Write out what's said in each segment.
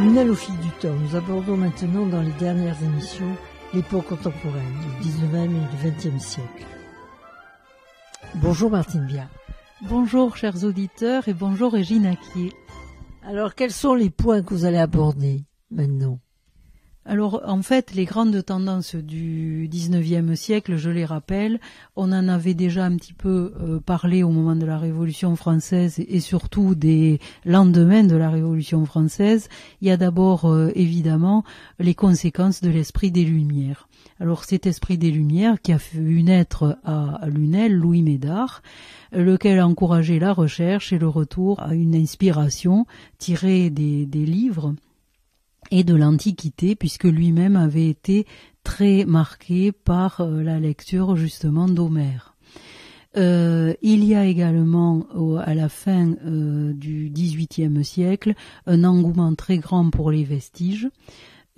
Lunel au fil du temps. Nous abordons maintenant dans les dernières émissions l'époque contemporaine, du 19e et du 20e siècle. Bonjour Martine Viard. Bonjour chers auditeurs et bonjour Régine Acquier. Alors quels sont les points que vous allez aborder maintenant ? Alors en fait, les grandes tendances du 19e siècle, je les rappelle, on en avait déjà un petit peu parlé au moment de la Révolution française et surtout des lendemains de la Révolution française. Il y a d'abord évidemment les conséquences de l'esprit des Lumières. Alors cet esprit des Lumières qui a vu naître à Lunel Louis Médard, lequel a encouragé la recherche et le retour à une inspiration tirée des livres et de l'Antiquité, puisque lui-même avait été très marqué par la lecture justement d'Homère. Il y a également à la fin du XVIIIe siècle un engouement très grand pour les vestiges.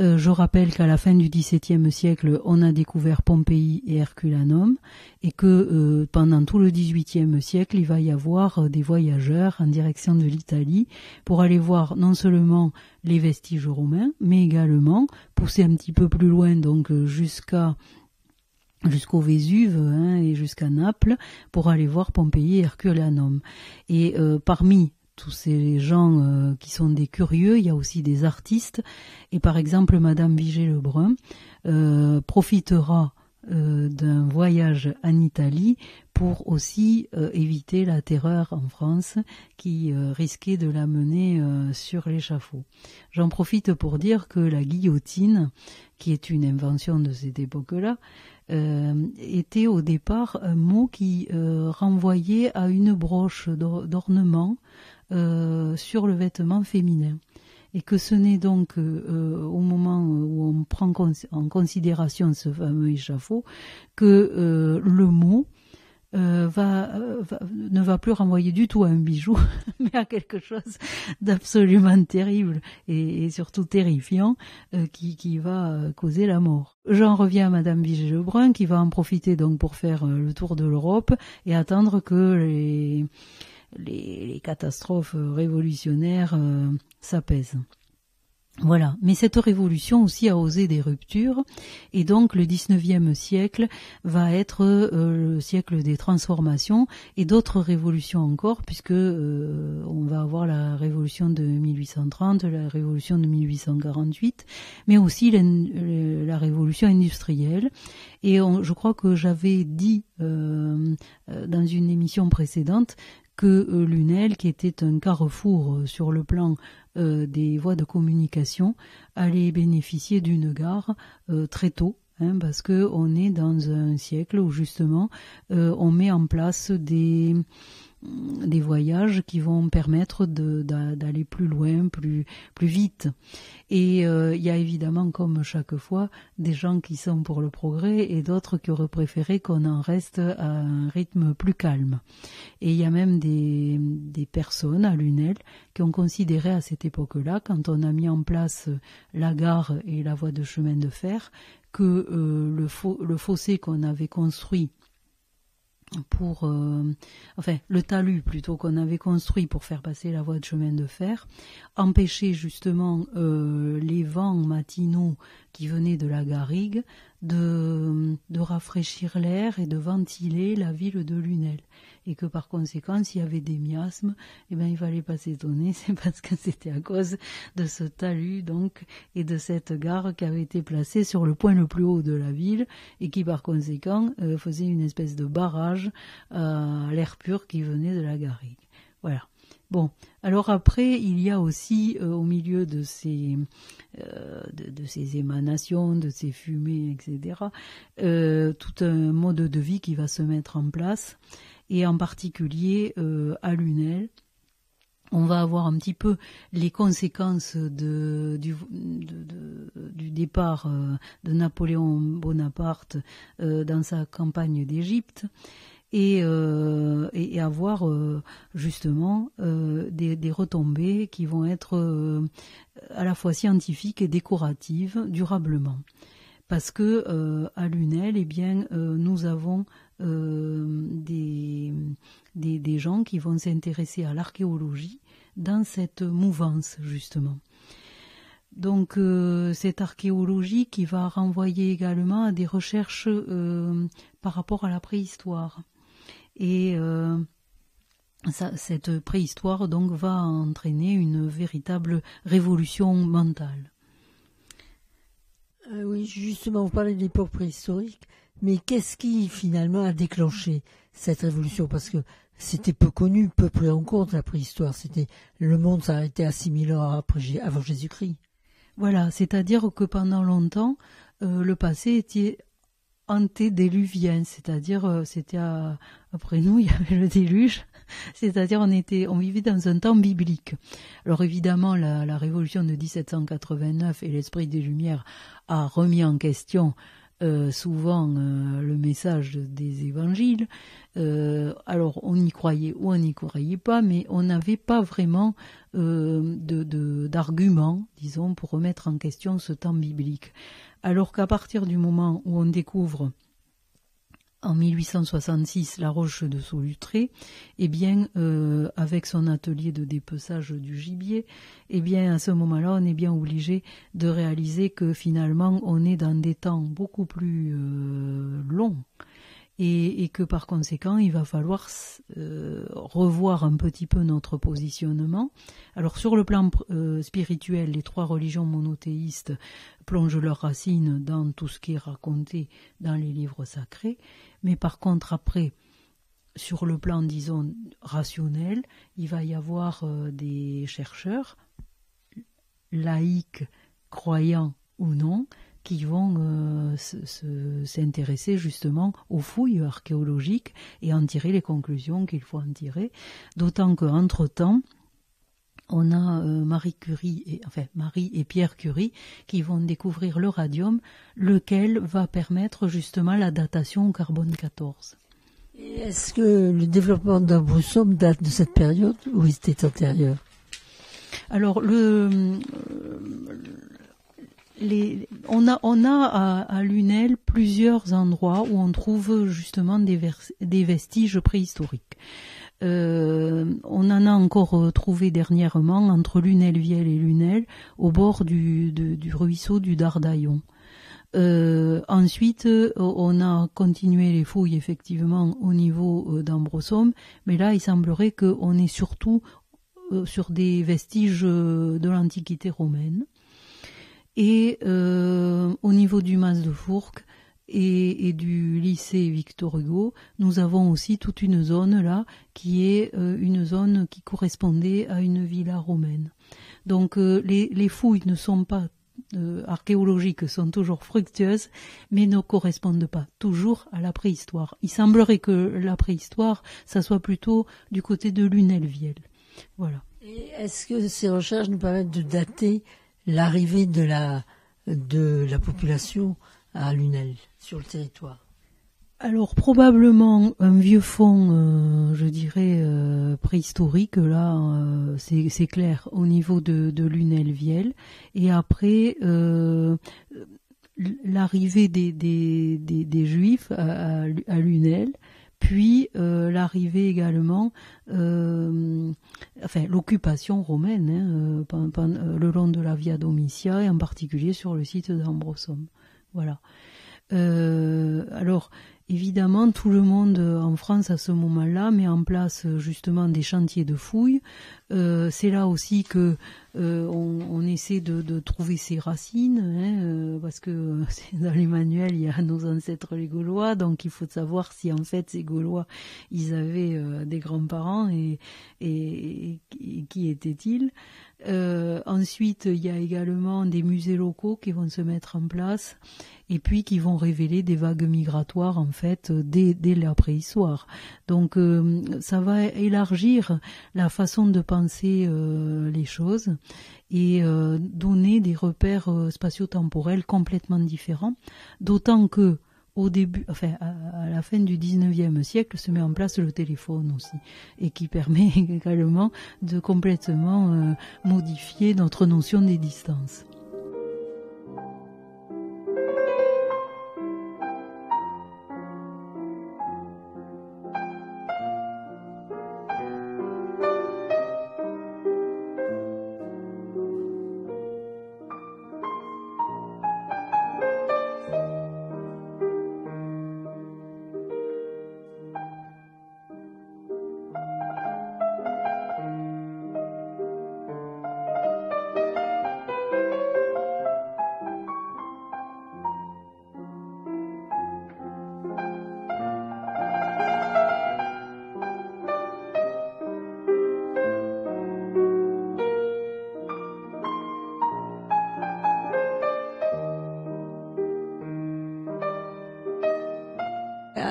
Je rappelle qu'à la fin du XVIIe siècle, on a découvert Pompéi et Herculanum et que pendant tout le XVIIIe siècle, il va y avoir des voyageurs en direction de l'Italie pour aller voir non seulement les vestiges romains, mais également pousser un petit peu plus loin, donc jusqu'au Vésuve et jusqu'à Naples pour aller voir Pompéi et Herculanum. Et parmi tous ces gens qui sont des curieux, il y a aussi des artistes. Et par exemple, Madame Vigée-Lebrun profitera d'un voyage en Italie pour aussi éviter la terreur en France qui risquait de l'amener sur l'échafaud. J'en profite pour dire que la guillotine, qui est une invention de cette époque-là, était au départ un mot qui renvoyait à une broche d'ornement sur le vêtement féminin. Et que ce n'est donc au moment où on prend en considération ce fameux échafaud que le mot ne va plus renvoyer du tout à un bijou, mais à quelque chose d'absolument terrible et surtout terrifiant qui va causer la mort. J'en reviens à Madame Vigée-Lebrun qui va en profiter donc pour faire le tour de l'Europe et attendre que les catastrophes révolutionnaires s'apaisent. Voilà, mais cette révolution aussi a osé des ruptures et donc le 19e siècle va être le siècle des transformations et d'autres révolutions encore puisque on va avoir la révolution de 1830, la révolution de 1848, mais aussi la révolution industrielle. Et je crois que j'avais dit dans une émission précédente que Lunel, qui était un carrefour sur le plan des voies de communication, allait bénéficier d'une gare très tôt, parce que on est dans un siècle où justement on met en place des voyages qui vont permettre d'aller plus loin, plus vite. Et il y a évidemment, comme chaque fois, des gens qui sont pour le progrès et d'autres qui auraient préféré qu'on en reste à un rythme plus calme. Et il y a même des personnes à Lunel qui ont considéré à cette époque-là, quand on a mis en place la gare et la voie de chemin de fer, que le fossé qu'on avait construit le talus plutôt qu'on avait construit pour faire passer la voie de chemin de fer, empêchait justement les vents matinaux qui venaient de la garrigue de rafraîchir l'air et de ventiler la ville de Lunel. Et que par conséquent, s'il y avait des miasmes, il fallait pas s'étonner, c'est parce que c'était à cause de ce talus donc et de cette gare qui avait été placée sur le point le plus haut de la ville et qui par conséquent faisait une espèce de barrage à l'air pur qui venait de la garrigue. Voilà. Bon, alors après, il y a aussi au milieu de ces émanations, de ces fumées, etc., tout un mode de vie qui va se mettre en place. Et en particulier à Lunel, on va avoir un petit peu les conséquences du départ de Napoléon Bonaparte dans sa campagne d'Égypte et avoir justement des retombées qui vont être à la fois scientifiques et décoratives durablement. Parce que à Lunel, nous avons des gens qui vont s'intéresser à l'archéologie dans cette mouvance justement. Donc cette archéologie qui va renvoyer également à des recherches par rapport à la préhistoire. Et cette préhistoire donc va entraîner une véritable révolution mentale. Oui, justement, vous parlez de l'époque préhistorique, mais qu'est-ce qui finalement a déclenché cette révolution? Parce que c'était peu connu, peu pris en compte la préhistoire. Le monde s'arrêtait à 6000 ans avant Jésus-Christ. Voilà, c'est-à-dire que pendant longtemps, le passé était antédéluvien, c'est-à-dire c'était après nous il y avait le déluge, c'est-à-dire on vivait dans un temps biblique. Alors évidemment la révolution de 1789 et l'esprit des Lumières a remis en question souvent le message des évangiles. Alors on y croyait ou on n'y croyait pas, mais on n'avait pas vraiment d'arguments, disons, pour remettre en question ce temps biblique. Alors qu'à partir du moment où on découvre en 1866 la roche de Solutré, eh bien, avec son atelier de dépeçage du gibier, eh bien, à ce moment-là, on est bien obligé de réaliser que finalement, on est dans des temps beaucoup plus longs. Et que par conséquent, il va falloir revoir un petit peu notre positionnement. Alors sur le plan spirituel, les trois religions monothéistes plongent leurs racines dans tout ce qui est raconté dans les livres sacrés, mais par contre après, sur le plan, disons, rationnel, il va y avoir des chercheurs, laïcs, croyants ou non, qui vont s'intéresser justement aux fouilles archéologiques et en tirer les conclusions qu'il faut en tirer. D'autant qu'entre-temps, on a Marie et Pierre Curie qui vont découvrir le radium, lequel va permettre justement la datation au carbone 14. Est-ce que le développement d'Ambrossum date de cette période ou était antérieur? Alors on a à Lunel plusieurs endroits où on trouve justement des vestiges préhistoriques. On en a encore trouvé dernièrement entre Lunel-Viel et Lunel, au bord du ruisseau du Dardaillon. Ensuite, on a continué les fouilles effectivement au niveau d'Ambrossum, mais là il semblerait qu'on est surtout sur des vestiges de l'Antiquité romaine. Et au niveau du Mas de Fourques et du lycée Victor Hugo, nous avons aussi toute une zone là qui est une zone qui correspondait à une villa romaine. Donc les fouilles ne sont pas archéologiques, sont toujours fructueuses, mais ne correspondent pas toujours à la préhistoire. Il semblerait que la préhistoire, ça soit plutôt du côté de Lunel-Viel. Voilà. Et est-ce que ces recherches nous permettent de dater l'arrivée de la population à Lunel, sur le territoire? Alors probablement un vieux fond, je dirais, préhistorique, là, c'est clair, au niveau de Lunel-Viel. Et après, l'arrivée des Juifs à Lunel, puis l'arrivée également, l'occupation romaine le long de la Via Domitia et en particulier sur le site d'Ambrossum. Voilà. Alors évidemment, tout le monde en France à ce moment-là met en place justement des chantiers de fouilles. C'est là aussi que on essaie de trouver ses racines, parce que dans les manuels il y a nos ancêtres les Gaulois, donc il faut savoir si en fait ces Gaulois ils avaient des grands-parents et qui étaient-ils. Ensuite, il y a également des musées locaux qui vont se mettre en place et puis qui vont révéler des vagues migratoires en fait dès la préhistoire. Donc ça va élargir la façon de penser les choses et donner des repères spatio-temporels complètement différents, d'autant que au début, à la fin du 19e siècle, se met en place le téléphone aussi, et qui permet également de complètement modifier notre notion des distances.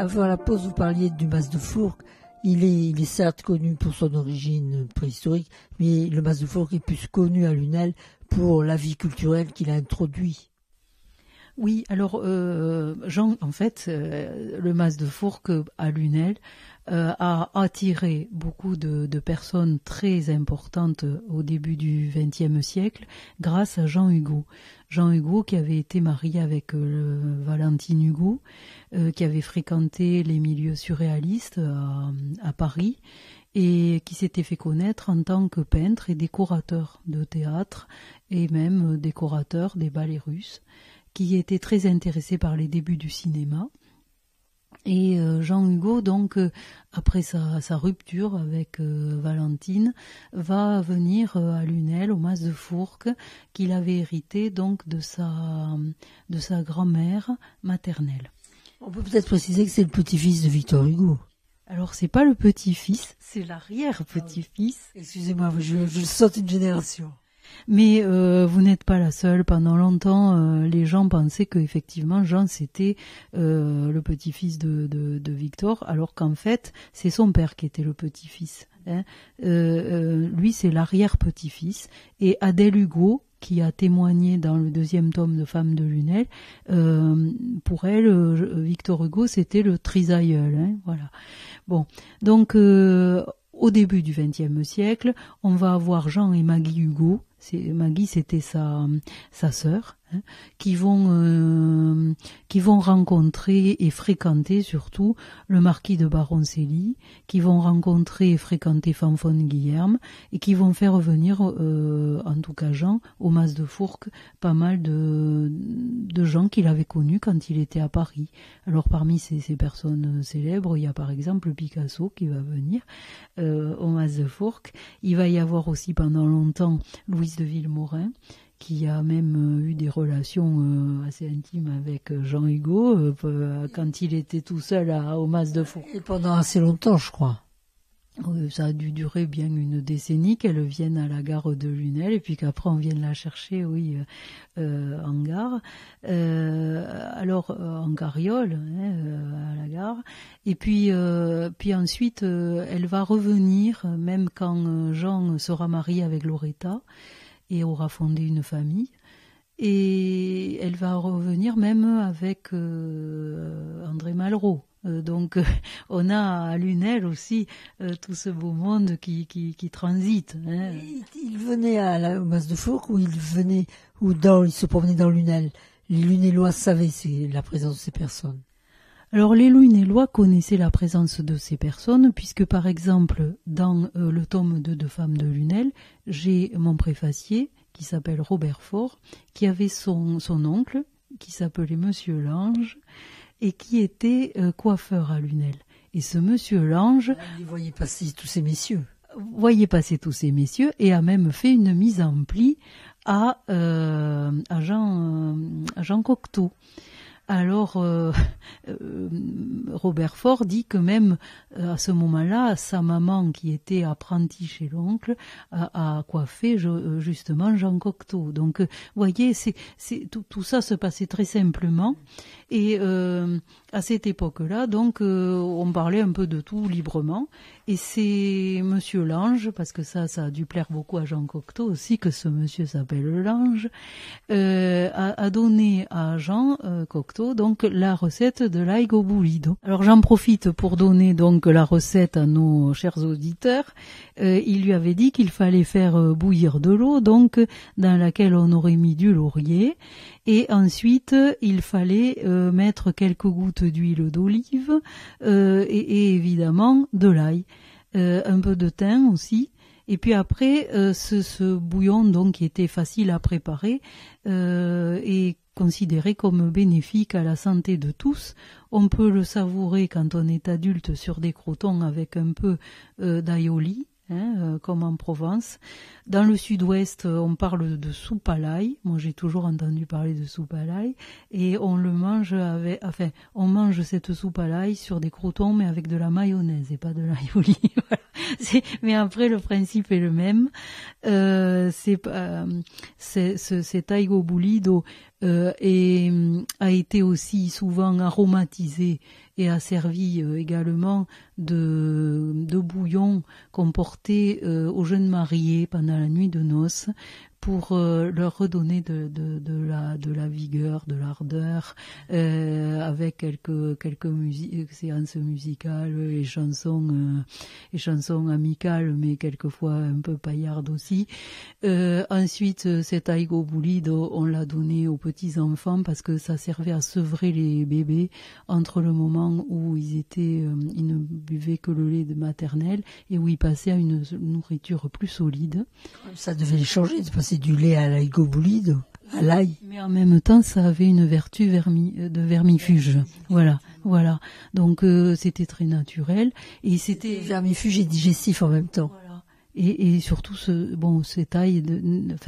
avant la pause, vous parliez du mas de Fourques. Il est certes connu pour son origine préhistorique, mais le mas de Fourques est plus connu à Lunel pour la vie culturelle qu'il a introduit. Oui, alors Jean, en fait, le mas de Fourques à Lunel a attiré beaucoup de personnes très importantes au début du XXe siècle grâce à Jean Hugo. Jean Hugo qui avait été marié avec Valentine Hugo, qui avait fréquenté les milieux surréalistes à Paris et qui s'était fait connaître en tant que peintre et décorateur de théâtre et même décorateur des ballets russes, qui était très intéressé par les débuts du cinéma. Et Jean Hugo, donc, après sa rupture avec Valentine, va venir à Lunel, au mas de Fourques, qu'il avait hérité donc de sa grand-mère maternelle. On peut peut-être préciser que c'est le petit-fils de Victor Hugo. Alors, c'est pas le petit-fils, c'est l'arrière-petit-fils. Excusez-moi, je saute une génération. Mais vous n'êtes pas la seule. Pendant longtemps, les gens pensaient qu'effectivement Jean c'était le petit-fils de Victor, alors qu'en fait c'est son père qui était le petit-fils. Hein. Lui c'est l'arrière-petit-fils. Et Adèle Hugo, qui a témoigné dans le 2e tome de Femmes de Lunel, pour elle, Victor Hugo c'était le trisaïeul. Hein, voilà. Bon, donc au début du XXe siècle, on va avoir Jean et Maggie Hugo. Maggie, c'était sa sœur, hein, qui vont rencontrer et fréquenter surtout le marquis de Baroncelli, qui vont rencontrer et fréquenter Fanfone Guillerme, et qui vont faire venir, en tout cas Jean, au mas de Fourques, pas mal de gens qu'il avait connus quand il était à Paris. Alors parmi ces personnes célèbres, il y a par exemple Picasso qui va venir au mas de Fourques. Il va y avoir aussi pendant longtemps Louise de Villemorin, qui a même eu des relations assez intimes avec Jean Hugo quand il était tout seul au mas de Fourques. Et pendant assez longtemps, je crois. Ça a dû durer bien une décennie, qu'elle vienne à la gare de Lunel et puis qu'après on vienne la chercher, en gare. En carriole, à la gare. Et puis ensuite, elle va revenir, même quand Jean sera marié avec Loretta et aura fondé une famille. Et elle va revenir même avec André Malraux. Donc on a à Lunel aussi tout ce beau monde qui transite. Hein. Il venait au mas de Fourques ou il se promenait dans Lunel. Les Lunélois savaient la présence de ces personnes. Alors les Lunélois connaissaient la présence de ces personnes puisque par exemple dans le tome 2 de Femmes de Lunel, j'ai mon préfacier qui s'appelle Robert Faure, qui avait son oncle qui s'appelait Monsieur Lange et qui était coiffeur à Lunel. Et ce Monsieur Lange... Il voyait passer tous ces messieurs. Et a même fait une mise en pli à Jean Cocteau. Alors, Robert Faure dit que même à ce moment-là, sa maman, qui était apprentie chez l'oncle, a coiffé justement Jean Cocteau. Donc, vous voyez, tout ça se passait très simplement. Et à cette époque-là, donc, on parlait un peu de tout librement. Et c'est Monsieur Lange, parce que ça a dû plaire beaucoup à Jean Cocteau aussi, que ce monsieur s'appelle Lange, a donné à Jean Cocteau donc la recette de l'ail au boulido. Alors j'en profite pour donner donc la recette à nos chers auditeurs. Il lui avait dit qu'il fallait faire bouillir de l'eau, donc dans laquelle on aurait mis du laurier. Et ensuite, il fallait mettre quelques gouttes d'huile d'olive et évidemment de l'ail, un peu de thym aussi. Et puis après, ce bouillon donc qui était facile à préparer est considéré comme bénéfique à la santé de tous. On peut le savourer quand on est adulte sur des crotons avec un peu d'aïoli. Comme en Provence. Dans le sud-ouest, on parle de soupe à l'ail. Moi, j'ai toujours entendu parler de soupe à l'ail. Et on le mange on mange cette soupe à l'ail sur des crotons, mais avec de la mayonnaise et pas de l'aïoli. Voilà. Mais après, le principe est le même. Cet ail au boulido a été aussi souvent aromatisé et a servi également de bouillon qu'on portait aux jeunes mariés pendant la nuit de noces pour leur redonner de la vigueur, de l'ardeur, avec quelques séances musicales et chansons amicales, mais quelquefois un peu paillardes aussi. Ensuite, cet aigo bulido, on l'a donné aux petits enfants parce que ça servait à sevrer les bébés entre le moment où ils ne buvaient que le lait maternel et où ils passaient à une nourriture plus solide. Ça devait les changer, de passer du lait à l'aigo bulido, à l'ail. Mais en même temps, ça avait une vertu de vermifuge. Voilà. Donc c'était très naturel et c'était vermifuge et digestif en même temps. Voilà. Et surtout cette ail,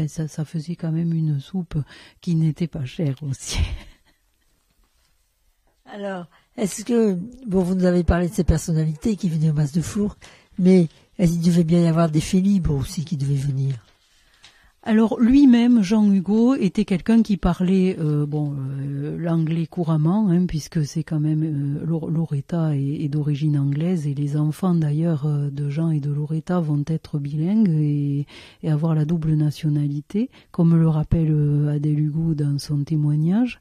ça faisait quand même une soupe qui n'était pas chère aussi. Alors, est-ce que vous nous avez parlé de ces personnalités qui venaient au Mas de Fourques, mais il devait bien y avoir des faits libres aussi qui devaient venir. Alors lui-même, Jean Hugo, était quelqu'un qui parlait l'anglais couramment, puisque c'est quand même Loretta est d'origine anglaise et les enfants d'ailleurs de Jean et de Loretta vont être bilingues et avoir la double nationalité, comme le rappelle Adèle Hugo dans son témoignage.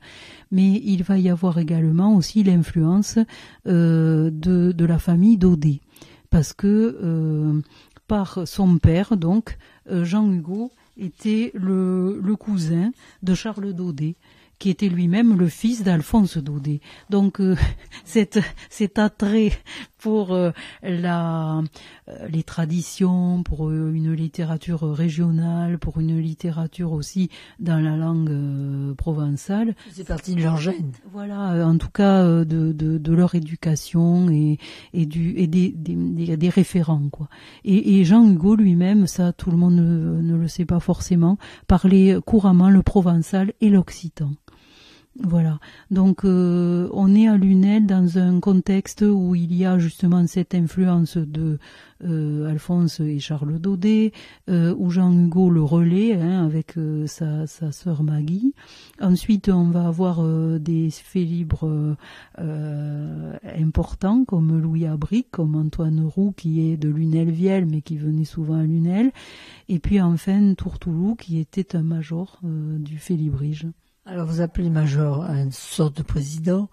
Mais il va y avoir également aussi l'influence de la famille Daudet, parce que par son père, donc Jean Hugo, était le cousin de Charles Daudet, qui était lui-même le fils d'Alphonse Daudet. Donc cet attrait pour les traditions, pour une littérature régionale, pour une littérature aussi dans la langue provençale. C'est parti de leur gène. Voilà, en tout cas de leur éducation et des référents, quoi. Et Jean Hugo lui-même, ça tout le monde ne le sait pas forcément, parlait couramment le provençal et l'occitan. Voilà, donc on est à Lunel dans un contexte où il y a justement cette influence de Alphonse et Charles Daudet, où Jean Hugo le relaie avec sa sœur Maggie. Ensuite, on va avoir des faits libres importants comme Louis Abric, comme Antoine Roux qui est de Lunel-Viel mais qui venait souvent à Lunel, et puis enfin Tourtoulou qui était un major du Félibrige. Alors vous appelez major une sorte de président,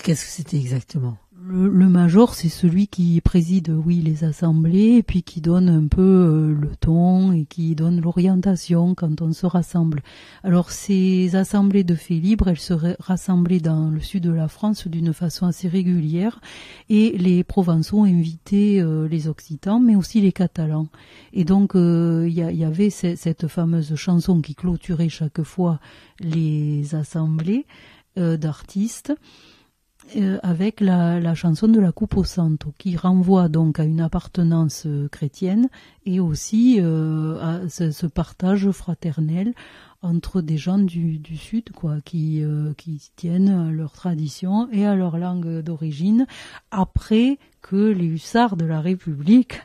qu'est-ce que c'était exactement ? Le major, c'est celui qui préside, les assemblées, et puis qui donne un peu le ton et qui donne l'orientation quand on se rassemble. Alors ces assemblées de faits libres, elles se rassemblaient dans le sud de la France d'une façon assez régulière, et les Provençaux invitaient les Occitans, mais aussi les Catalans. Et donc il y avait cette fameuse chanson qui clôturait chaque fois les assemblées d'artistes, avec la chanson de la Coupe au Santo, qui renvoie donc à une appartenance chrétienne et aussi à ce partage fraternel entre des gens du Sud, qui tiennent à leur tradition et à leur langue d'origine, après que les hussards de la République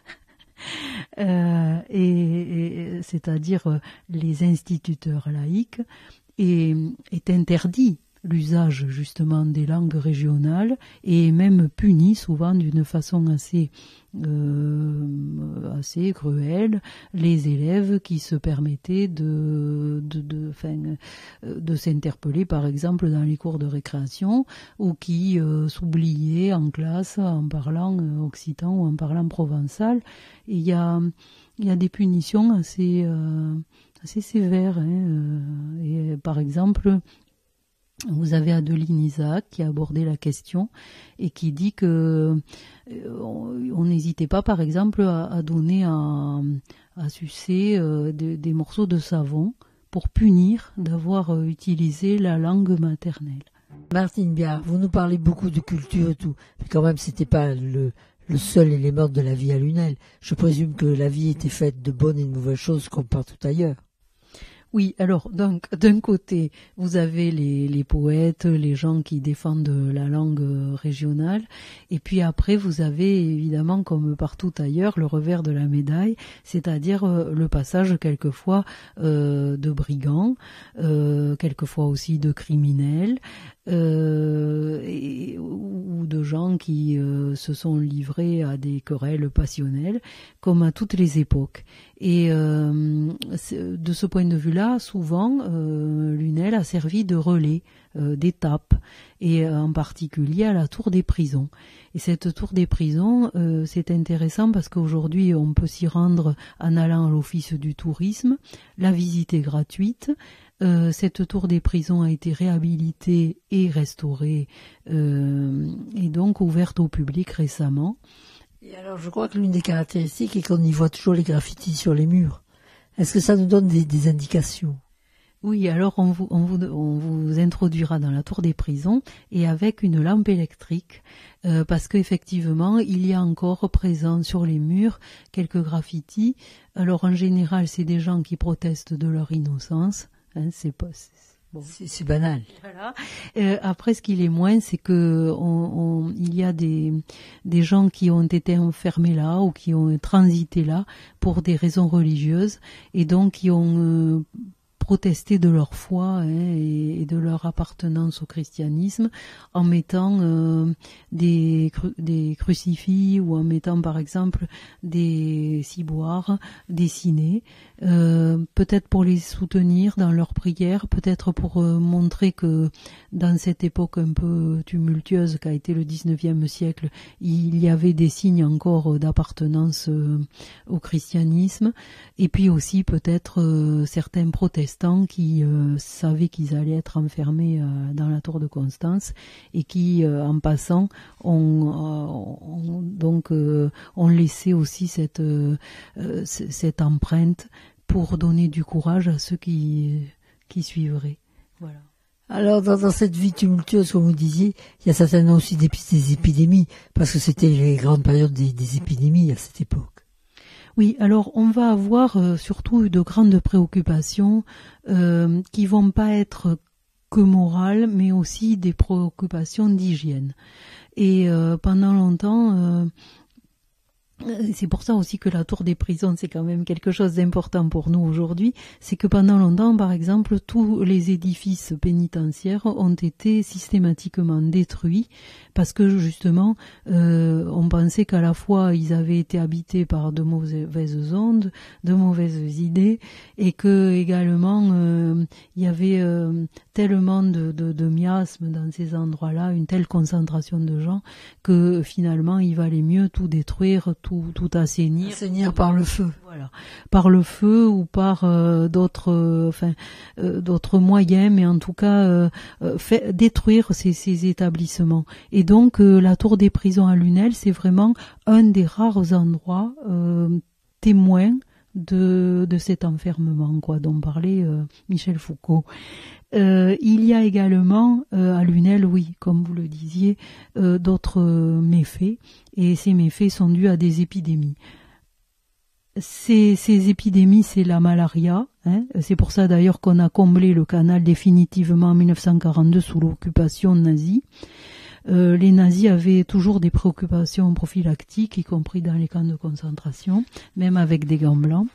et c'est-à-dire les instituteurs laïcs aient interdit l'usage justement des langues régionales et même puni souvent d'une façon assez cruelle les élèves qui se permettaient de s'interpeller par exemple dans les cours de récréation ou qui s'oubliaient en classe en parlant occitan ou en parlant provençal. Et il y a des punitions assez sévères et par exemple vous avez Adeline Isaac qui a abordé la question et qui dit que on n'hésitait pas, par exemple, à donner à sucer des morceaux de savon pour punir d'avoir utilisé la langue maternelle. Martine Biard, vous nous parlez beaucoup de culture et tout, mais quand même c'était pas le seul élément de la vie à Lunel. Je présume que la vie était faite de bonnes et de mauvaises choses comme partout ailleurs. Oui, alors donc d'un côté, vous avez les poètes, les gens qui défendent la langue régionale, et puis après vous avez évidemment, comme partout ailleurs, le revers de la médaille, c'est-à-dire le passage quelquefois de brigands, quelquefois aussi de criminels, ou de gens qui se sont livrés à des querelles passionnelles, comme à toutes les époques. Et de ce point de vue-là, souvent, Lunel a servi de relais, d'étape, et en particulier à la tour des prisons. Et cette tour des prisons, c'est intéressant parce qu'aujourd'hui, on peut s'y rendre en allant à l'office du tourisme. La visite est gratuite. Cette tour des prisons a été réhabilitée et restaurée, et donc ouverte au public récemment. Et alors, je crois que l'une des caractéristiques est qu'on y voit toujours les graffitis sur les murs. Est-ce que ça nous donne des indications? Oui, alors on vous introduira dans la tour des prisons et avec une lampe électrique, parce qu'effectivement, il y a encore présent sur les murs quelques graffitis. Alors en général, c'est des gens qui protestent de leur innocence. Hein, c'est pas... Bon. C'est banal. Voilà. Après, ce qu'il est moins, c'est que il y a des gens qui ont été enfermés là ou qui ont transité là pour des raisons religieuses et donc qui ont protesté de leur foi et de leur appartenance au christianisme en mettant des crucifix ou en mettant par exemple des ciboires dessinés, peut-être pour les soutenir dans leurs prières, peut-être pour montrer que dans cette époque un peu tumultueuse qu'a été le 19e siècle, il y avait des signes encore d'appartenance au christianisme, et puis aussi peut-être certains protestants qui savaient qu'ils allaient être enfermés dans la tour de Constance et qui, en passant, ont laissé aussi cette empreinte pour donner du courage à ceux qui suivraient. Voilà. Alors, dans cette vie tumultueuse, comme vous disiez, il y a certainement aussi des épidémies, parce que c'était les grandes périodes des épidémies à cette époque. Oui, alors on va avoir surtout de grandes préoccupations qui vont pas être que morales, mais aussi des préoccupations d'hygiène. Et pendant longtemps, c'est pour ça aussi que la tour des prisons, c'est quand même quelque chose d'important pour nous aujourd'hui, c'est que pendant longtemps, par exemple, tous les édifices pénitentiaires ont été systématiquement détruits parce que justement, on pensait qu'à la fois ils avaient été habités par de mauvaises ondes, de mauvaises idées, et que également il y avait tellement de miasmes dans ces endroits-là, une telle concentration de gens, que finalement il valait mieux tout détruire, tout assainir. Assainir par le feu. Voilà, par le feu ou par d'autres moyens, mais en tout cas détruire ces établissements. Et donc la tour des prisons à Lunel, c'est vraiment un des rares endroits témoins de cet enfermement, quoi, dont parlait Michel Foucault. Il y a également à Lunel, oui, comme vous le disiez, d'autres méfaits, et ces méfaits sont dus à des épidémies. Ces épidémies, c'est la malaria. C'est pour ça d'ailleurs qu'on a comblé le canal définitivement en 1942 sous l'occupation nazie. Les nazis avaient toujours des préoccupations prophylactiques, y compris dans les camps de concentration, même avec des gants blancs.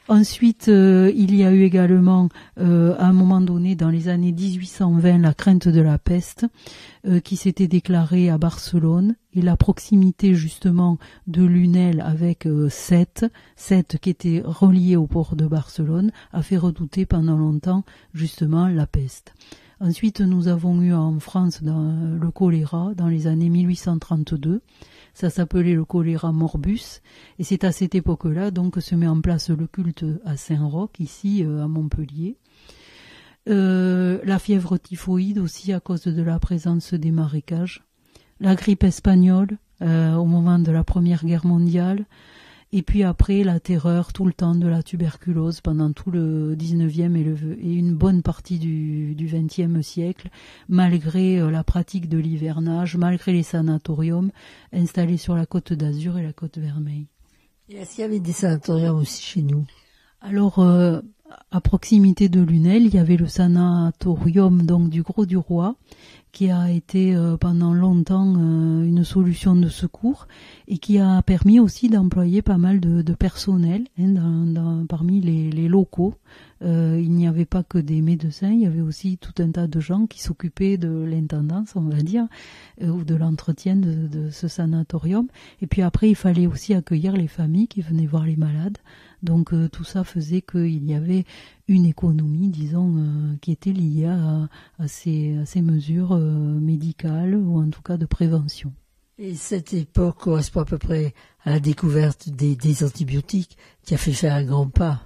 Ensuite, il y a eu également, à un moment donné, dans les années 1820, la crainte de la peste qui s'était déclarée à Barcelone, et la proximité justement de Lunel avec Sète qui était relié au port de Barcelone, a fait redouter pendant longtemps justement la peste. Ensuite, nous avons eu en France le choléra dans les années 1832. Ça s'appelait le choléra morbus, et c'est à cette époque-là donc que se met en place le culte à Saint-Roch, ici à Montpellier. La fièvre typhoïde aussi à cause de la présence des marécages. La grippe espagnole au moment de la Première Guerre mondiale. Et puis après, la terreur tout le temps de la tuberculose pendant tout le 19e et une bonne partie du 20e siècle, malgré la pratique de l'hivernage, malgré les sanatoriums installés sur la Côte d'Azur et la Côte Vermeille. Et est-ce qu'il y avait des sanatoriums aussi chez nous ? Alors, À proximité de Lunel, il y avait le sanatorium donc du Gros du Roi, qui a été pendant longtemps une solution de secours et qui a permis aussi d'employer pas mal de personnel parmi les locaux. Il n'y avait pas que des médecins, il y avait aussi tout un tas de gens qui s'occupaient de l'intendance, on va dire, ou de l'entretien de ce sanatorium. Et puis après, il fallait aussi accueillir les familles qui venaient voir les malades. Donc tout ça faisait qu'il y avait une économie, disons, qui était liée à ces mesures médicales ou en tout cas de prévention. Et cette époque correspond à peu près à la découverte des antibiotiques qui a fait faire un grand pas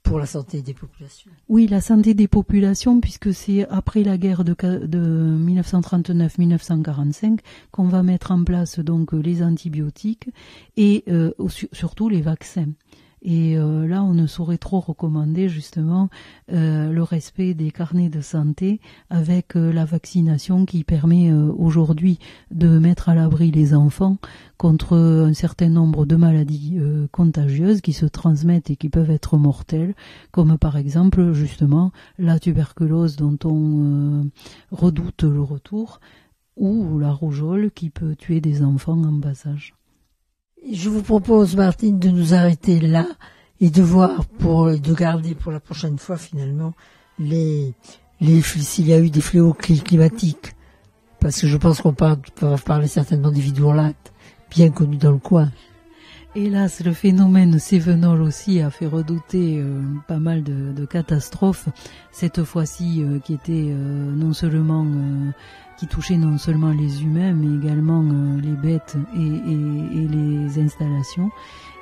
pour la santé des populations. Oui, la santé des populations, puisque c'est après la guerre de 1939-1945 qu'on va mettre en place donc les antibiotiques et surtout les vaccins. Et là, on ne saurait trop recommander justement le respect des carnets de santé avec la vaccination qui permet aujourd'hui de mettre à l'abri les enfants contre un certain nombre de maladies contagieuses qui se transmettent et qui peuvent être mortelles, comme par exemple justement la tuberculose dont on redoute le retour, ou la rougeole qui peut tuer des enfants en bas âge. Je vous propose, Martine, de nous arrêter là et de voir de garder pour la prochaine fois finalement s'il y a eu des fléaux climatiques. Parce que je pense qu'on va parler certainement des vidourlates, bien connus dans le coin. Hélas, le phénomène cévenol aussi a fait redouter pas mal de catastrophes. Cette fois-ci, qui était qui touchait non seulement les humains, mais également les bêtes et les installations.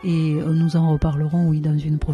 Et nous en reparlerons, oui, dans une prochaine